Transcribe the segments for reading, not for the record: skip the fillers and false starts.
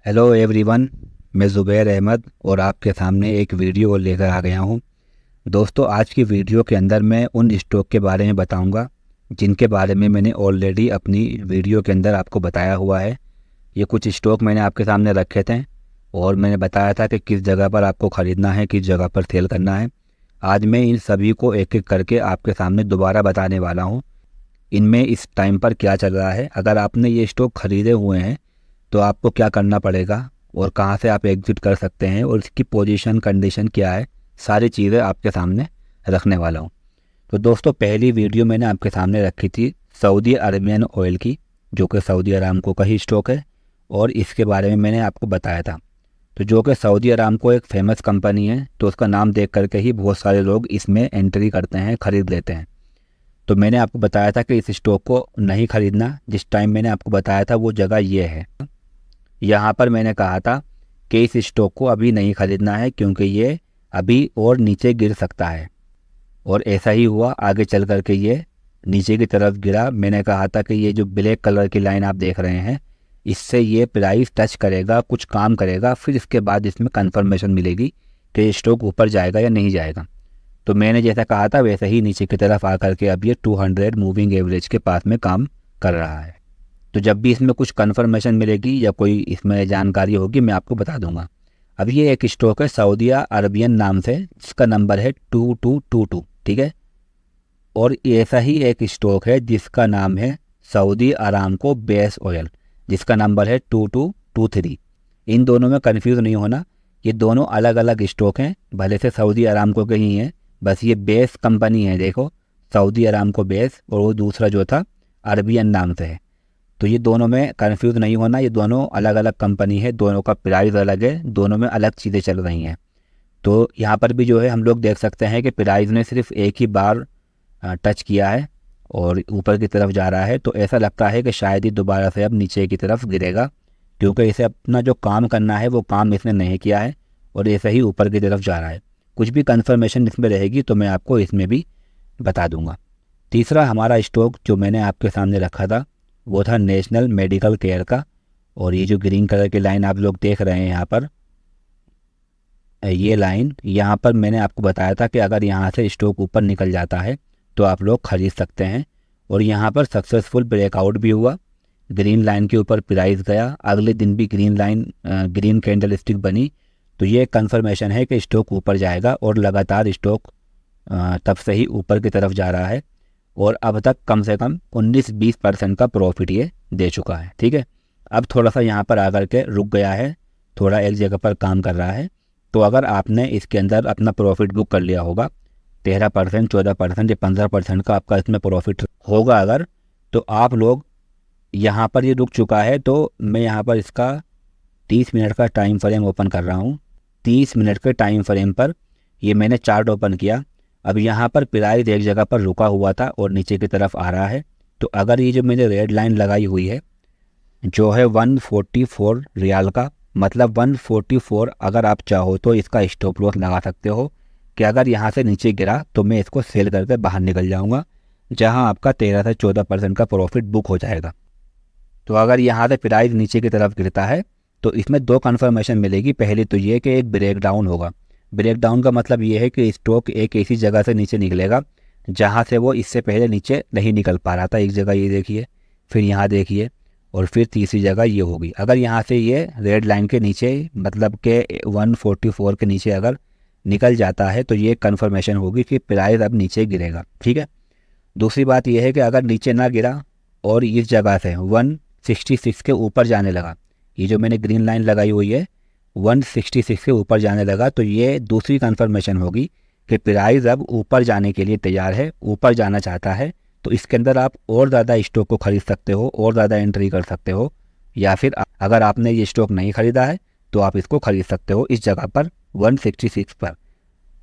Hello everyone. मैं ज़ुबैर अहमद और आपके सामने एक वीडियो लेकर आ गया हूँ। दोस्तों, आज की वीडियो के अंदर मैं उन स्टॉक के बारे में बताऊँगा जिनके बारे में मैंने ऑलरेडी अपनी वीडियो के अंदर आपको बताया हुआ है। ये कुछ स्टॉक मैंने आपके सामने रखे थे और मैंने बताया था कि किस जगह पर आपको ख़रीदना है, किस जगह पर सेल करना है। आज मैं इन सभी को एक एक करके आपके सामने दोबारा बताने वाला हूँ। इनमें इस टाइम पर क्या चल रहा है, अगर आपने ये स्टॉक ख़रीदे हुए हैं तो आपको क्या करना पड़ेगा और कहाँ से आप एग्जिट कर सकते हैं और इसकी पोजीशन कंडीशन क्या है, सारी चीज़ें आपके सामने रखने वाला हूँ। तो दोस्तों, पहली वीडियो मैंने आपके सामने रखी थी सऊदी अरबियन ऑयल की, जो कि सऊदी अरामको का ही स्टॉक है और इसके बारे में मैंने आपको बताया था। तो जो कि सऊदी अरामको एक फेमस कंपनी है, तो उसका नाम देख करके ही बहुत सारे लोग इसमें एंट्री करते हैं, ख़रीद लेते हैं। तो मैंने आपको बताया था कि इस स्टॉक को नहीं ख़रीदना। जिस टाइम मैंने आपको बताया था वो जगह ये है। यहाँ पर मैंने कहा था कि इस स्टॉक को अभी नहीं खरीदना है क्योंकि ये अभी और नीचे गिर सकता है, और ऐसा ही हुआ। आगे चल कर के ये नीचे की तरफ गिरा। मैंने कहा था कि ये जो ब्लैक कलर की लाइन आप देख रहे हैं, इससे ये प्राइस टच करेगा, कुछ काम करेगा, फिर इसके बाद इसमें कंफर्मेशन मिलेगी कि ये स्टॉक ऊपर जाएगा या नहीं जाएगा। तो मैंने जैसा कहा था वैसे ही नीचे की तरफ आकर के अब ये 200 मूविंग एवरेज के पास में काम कर रहा है। तो जब भी इसमें कुछ कन्फर्मेशन मिलेगी या कोई इसमें जानकारी होगी मैं आपको बता दूंगा। अब ये एक स्टॉक है सऊदिया अरबियन नाम से, जिसका नंबर है 2222, ठीक है। और ऐसा ही एक स्टॉक है जिसका नाम है सऊदी अरामको बेस ऑयल, जिसका नंबर है 2223। इन दोनों में कन्फ्यूज़ नहीं होना, ये दोनों अलग अलग स्टॉक हैं, भले से सऊदी अरामको के ही हैं, बस ये बेस कंपनी है। देखो, सऊदी अरामको बेस और वो दूसरा जो था अरबियन नाम से है। तो ये दोनों में कंफ्यूज नहीं होना, ये दोनों अलग अलग कंपनी है, दोनों का प्राइस अलग है, दोनों में अलग चीज़ें चल रही हैं। तो यहाँ पर भी जो है हम लोग देख सकते हैं कि प्राइस ने सिर्फ एक ही बार टच किया है और ऊपर की तरफ जा रहा है। तो ऐसा लगता है कि शायद ही दोबारा से अब नीचे की तरफ गिरेगा, क्योंकि इसे अपना जो काम करना है वो काम इसने नहीं किया है और ऐसे ही ऊपर की तरफ जा रहा है। कुछ भी कंफर्मेशन इसमें रहेगी तो मैं आपको इसमें भी बता दूंगा। तीसरा हमारा स्टॉक जो मैंने आपके सामने रखा था वो था नेशनल मेडिकल केयर का। और ये जो ग्रीन कलर की लाइन आप लोग देख रहे हैं यहाँ पर, ये लाइन यहाँ पर मैंने आपको बताया था कि अगर यहाँ से स्टॉक ऊपर निकल जाता है तो आप लोग खरीद सकते हैं। और यहाँ पर सक्सेसफुल ब्रेकआउट भी हुआ, ग्रीन लाइन के ऊपर प्राइस गया, अगले दिन भी green line green candle stick बनी। तो ये कंफर्मेशन है कि स्टॉक ऊपर जाएगा और लगातार स्टॉक तब से ही ऊपर की तरफ जा रहा है और अब तक कम से कम 19-20% का प्रॉफिट ये दे चुका है, ठीक है। अब थोड़ा सा यहाँ पर आकर के रुक गया है, थोड़ा एक जगह पर काम कर रहा है। तो अगर आपने इसके अंदर अपना प्रॉफिट बुक कर लिया होगा 13%, 14% या 15% का आपका इसमें प्रॉफिट होगा अगर, तो आप लोग यहाँ पर ये रुक चुका है। तो मैं यहाँ पर इसका 30 मिनट का टाइम फ्रेम ओपन कर रहा हूँ। 30 मिनट के टाइम फ्रेम पर ये मैंने चार्ट ओपन किया। अब यहाँ पर प्राइस एक जगह पर रुका हुआ था और नीचे की तरफ आ रहा है। तो अगर ये जो मैंने रेड लाइन लगाई हुई है जो है 144 रियाल का, मतलब 144, अगर आप चाहो तो इसका स्टॉप लॉस लगा सकते हो कि अगर यहाँ से नीचे गिरा तो मैं इसको सेल करके बाहर निकल जाऊँगा, जहाँ आपका 13 से 14% का प्रॉफिट बुक हो जाएगा। तो अगर यहाँ से प्राइस नीचे की तरफ गिरता है तो इसमें दो कन्फर्मेशन मिलेगी। पहली तो ये कि एक ब्रेकडाउन होगा। ब्रेकडाउन का मतलब ये है कि स्टॉक एक ऐसी जगह से नीचे निकलेगा जहाँ से वो इससे पहले नीचे नहीं निकल पा रहा था। एक जगह ये देखिए, फिर यहाँ देखिए, और फिर तीसरी जगह ये होगी। अगर यहाँ से ये रेड लाइन के नीचे, मतलब के 144 के नीचे अगर निकल जाता है तो ये कन्फर्मेशन होगी कि प्राइस अब नीचे गिरेगा, ठीक है। दूसरी बात यह है कि अगर नीचे ना गिरा और इस जगह से 166 के ऊपर जाने लगा, ये जो मैंने ग्रीन लाइन लगाई हुई है 166 के ऊपर जाने लगा, तो ये दूसरी कंफर्मेशन होगी कि प्राइस अब ऊपर जाने के लिए तैयार है, ऊपर जाना चाहता है। तो इसके अंदर आप और ज़्यादा स्टॉक को खरीद सकते हो और ज़्यादा एंट्री कर सकते हो, या फिर अगर आपने ये स्टॉक नहीं खरीदा है तो आप इसको खरीद सकते हो इस जगह पर 166 पर।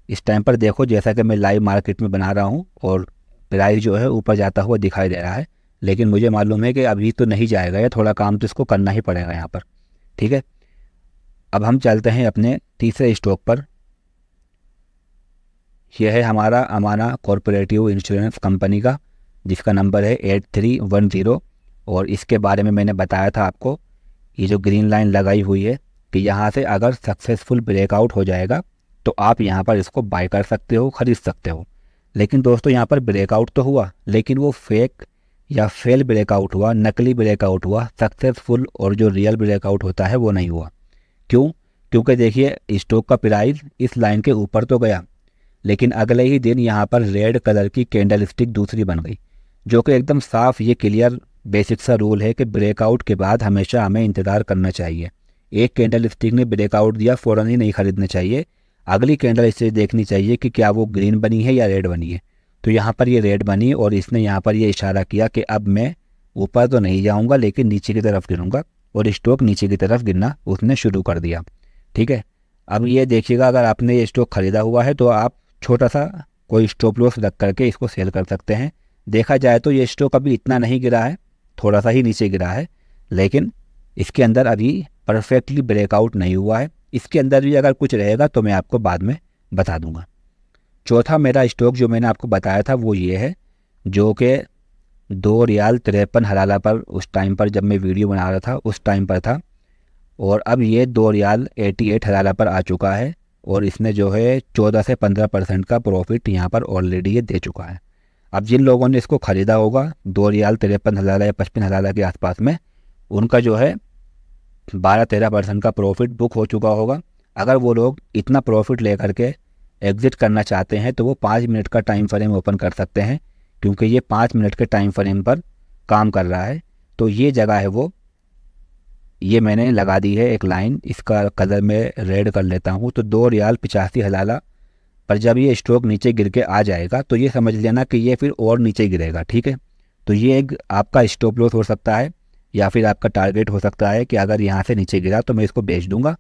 इस टाइम पर देखो, जैसा कि मैं लाइव मार्केट में बना रहा हूँ और प्राइस जो है ऊपर जाता हुआ दिखाई दे रहा है, लेकिन मुझे मालूम है कि अभी तो नहीं जाएगा, या थोड़ा काम तो इसको करना ही पड़ेगा यहाँ पर, ठीक है। अब हम चलते हैं अपने तीसरे स्टॉक पर। यह है हमारा अमाना कॉरपोरेटिव इंश्योरेंस कंपनी का, जिसका नंबर है 8310। और इसके बारे में मैंने बताया था आपको ये जो ग्रीन लाइन लगाई हुई है कि यहाँ से अगर सक्सेसफुल ब्रेकआउट हो जाएगा तो आप यहाँ पर इसको बाय कर सकते हो, ख़रीद सकते हो। लेकिन दोस्तों यहाँ पर ब्रेकआउट तो हुआ, लेकिन वो फेक या फेल ब्रेकआउट हुआ, नकली ब्रेकआउट हुआ। सक्सेसफुल और जो रियल ब्रेकआउट होता है वो नहीं हुआ। क्यों? क्योंकि देखिए स्टॉक का प्राइस इस लाइन के ऊपर तो गया, लेकिन अगले ही दिन यहाँ पर रेड कलर की कैंडल स्टिक दूसरी बन गई, जो कि एकदम साफ ये क्लियर बेसिक सा रूल है कि ब्रेकआउट के बाद हमेशा हमें इंतज़ार करना चाहिए। एक कैंडल स्टिक ने ब्रेकआउट दिया, फ़ौरन ही नहीं खरीदना चाहिए। अगली कैंडल स्टिक देखनी चाहिए कि क्या वो ग्रीन बनी है या रेड बनी है। तो यहाँ पर ये रेड बनी और इसने यहाँ पर ये इशारा किया कि अब मैं ऊपर तो नहीं जाऊँगा लेकिन नीचे की तरफ गिरूँगा, और स्टॉक नीचे की तरफ गिरना उसने शुरू कर दिया। ठीक है, अब ये देखिएगा, अगर आपने ये स्टॉक ख़रीदा हुआ है तो आप छोटा सा कोई स्टॉप लॉस रख करके इसको सेल कर सकते हैं। देखा जाए तो ये स्टॉक अभी इतना नहीं गिरा है, थोड़ा सा ही नीचे गिरा है, लेकिन इसके अंदर अभी परफेक्टली ब्रेकआउट नहीं हुआ है। इसके अंदर भी अगर कुछ रहेगा तो मैं आपको बाद में बता दूंगा। चौथा मेरा स्टॉक जो मैंने आपको बताया था वो ये है, जो कि 2 रियाल 53 हलाला पर उस टाइम पर जब मैं वीडियो बना रहा था उस टाइम पर था, और अब ये 2 रियाल 88 हलाला पर आ चुका है, और इसने जो है 14 से 15% का प्रॉफिट यहाँ पर ऑलरेडी ये दे चुका है। अब जिन लोगों ने इसको ख़रीदा होगा 2 रियाल 53 हलाला या 55 हलाला के आसपास में, उनका जो है 12-13% का प्रॉफिट बुक हो चुका होगा। अगर वो लोग इतना प्रॉफिट लेकर के एग्ज़िट करना चाहते हैं तो वो 5 मिनट का टाइम फ्रेम ओपन कर सकते हैं, क्योंकि ये 5 मिनट के टाइम फ्रेम पर काम कर रहा है। तो ये जगह है वो, ये मैंने लगा दी है एक लाइन, इसका कलर मैं रेड कर लेता हूँ। तो 2 रियाल 85 हलाला पर जब ये स्टॉक नीचे गिर के आ जाएगा तो ये समझ लेना कि ये फिर और नीचे गिरेगा। ठीक है, तो ये एक आपका स्टॉप लॉस हो सकता है या फिर आपका टारगेट हो सकता है कि अगर यहाँ से नीचे गिरा तो मैं इसको बेच दूंगा।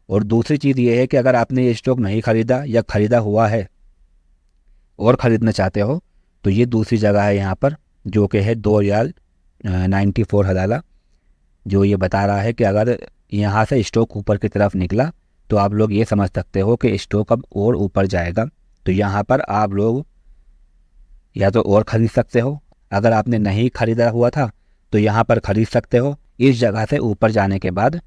और दूसरी चीज़ ये है कि अगर आपने ये स्टॉक नहीं ख़रीदा या ख़रीदा हुआ है और ख़रीदना चाहते हो तो ये दूसरी जगह है यहाँ पर, जो कि है 2 रियाल 94 हलाला, जो ये बता रहा है कि अगर यहाँ से स्टॉक ऊपर की तरफ निकला तो आप लोग ये समझ सकते हो कि स्टॉक अब और ऊपर जाएगा। तो यहाँ पर आप लोग या तो और ख़रीद सकते हो, अगर आपने नहीं ख़रीदा हुआ था तो यहाँ पर ख़रीद सकते हो इस जगह से ऊपर जाने के बाद।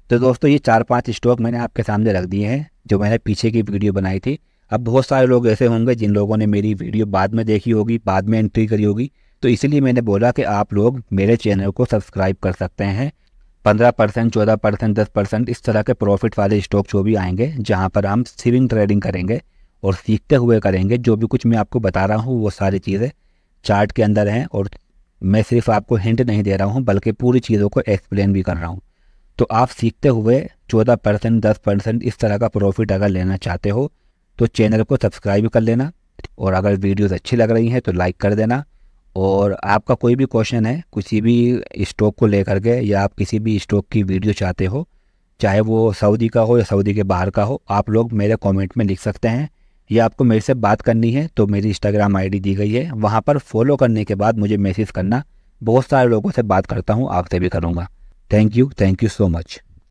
तो दोस्तों ये 4-5 स्टॉक मैंने आपके सामने रख दिए हैं जो मैंने पीछे की वीडियो बनाई थी। अब बहुत सारे लोग ऐसे होंगे जिन लोगों ने मेरी वीडियो बाद में देखी होगी, बाद में एंट्री करी होगी, तो इसीलिए मैंने बोला कि आप लोग मेरे चैनल को सब्सक्राइब कर सकते हैं। 15%, 14%, 10% इस तरह के प्रॉफिट वाले स्टॉक जो भी आएंगे, जहाँ पर हम स्विंग ट्रेडिंग करेंगे और सीखते हुए करेंगे। जो भी कुछ मैं आपको बता रहा हूँ वो सारी चीज़ें चार्ट के अंदर हैं, और मैं सिर्फ आपको हिंट नहीं दे रहा हूँ बल्कि पूरी चीज़ों को एक्सप्लेन भी कर रहा हूँ। तो आप सीखते हुए 14%, 10% इस तरह का प्रॉफिट अगर लेना चाहते हो तो चैनल को सब्सक्राइब कर लेना, और अगर वीडियोस अच्छी लग रही हैं तो लाइक कर देना। और आपका कोई भी क्वेश्चन है किसी भी स्टॉक को लेकर के, या आप किसी भी स्टॉक की वीडियो चाहते हो, चाहे वो सऊदी का हो या सऊदी के बाहर का हो, आप लोग मेरे कमेंट में लिख सकते हैं। या आपको मेरे से बात करनी है तो मेरी इंस्टाग्राम आईडी दी गई है, वहाँ पर फॉलो करने के बाद मुझे मैसेज करना। बहुत सारे लोगों से बात करता हूँ, आपसे भी करूँगा। Thank you so much.